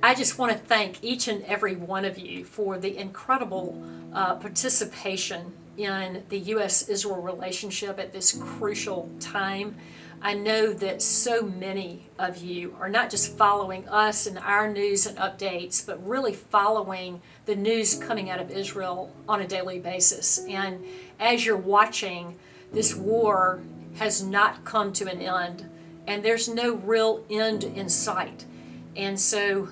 I just want to thank each and every one of you for the incredible participation in the U.S.-Israel relationship at this crucial time. I know that so many of you are not just following us and our news and updates, but really following the news coming out of Israel on a daily basis. And as you're watching, this war has not come to an end, and there's no real end in sight. And so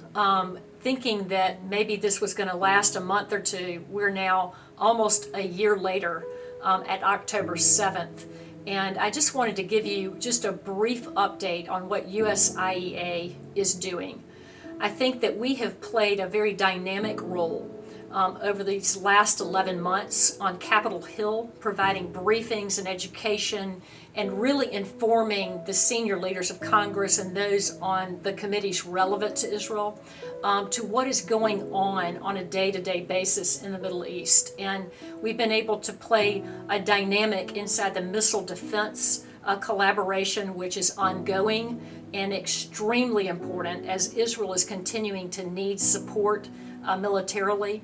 thinking that maybe this was going to last a month or two, we're now almost a year later at October 7th. And I just wanted to give you just a brief update on what USIEA is doing. I think that we have played a very dynamic role over these last 11 months on Capitol Hill, providing briefings and education and really informing the senior leaders of Congress and those on the committees relevant to Israel to what is going on a day-to-day basis in the Middle East. And we've been able to play a dynamic inside the missile defense collaboration, which is ongoing and extremely important as Israel is continuing to need support militarily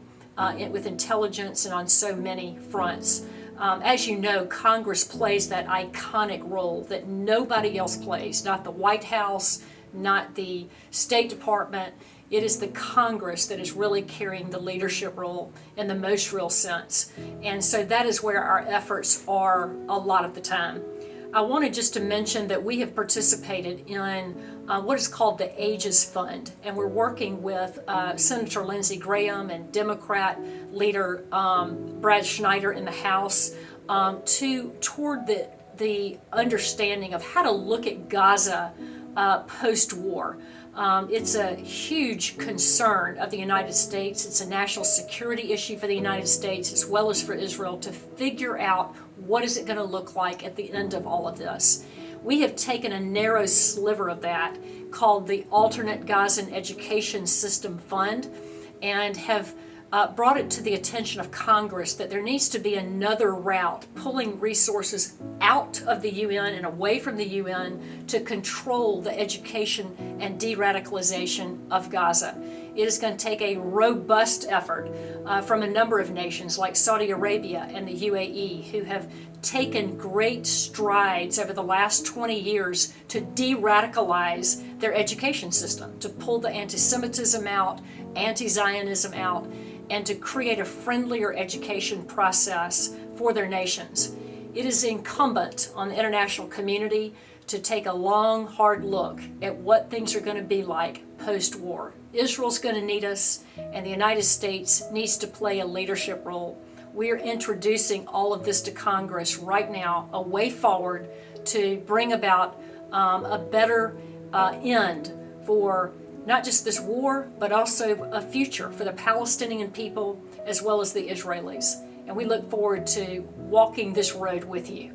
with intelligence and on so many fronts. As you know, Congress plays that iconic role that nobody else plays, not the White House, not the State Department. It is the Congress that is really carrying the leadership role in the most real sense. And so that is where our efforts are a lot of the time. I wanted just to mention that we have participated in what is called the Aegis Fund, and we're working with Senator Lindsey Graham and Democrat leader Brad Schneider in the House toward the understanding of how to look at Gaza post-war. It's a huge concern of the United States. It's a national security issue for the United States as well as for Israel to figure out what is it going to look like at the end of all of this. We have taken a narrow sliver of that called the Alternate Gazan Education System Fund and have brought it to the attention of Congress that there needs to be another route, pulling resources out of the UN and away from the UN to control the education and de-radicalization of Gaza. It is going to take a robust effort from a number of nations like Saudi Arabia and the UAE, who have taken great strides over the last 20 years to de-radicalize their education system, to pull the anti-Semitism out, anti-Zionism out, and to create a friendlier education process for their nations. It is incumbent on the international community to take a long, hard look at what things are going to be like post-war. Israel's going to need us, and the United States needs to play a leadership role. We are introducing all of this to Congress right now, a way forward to bring about a better end for not just this war, but also a future for the Palestinian people as well as the Israelis. And we look forward to walking this road with you.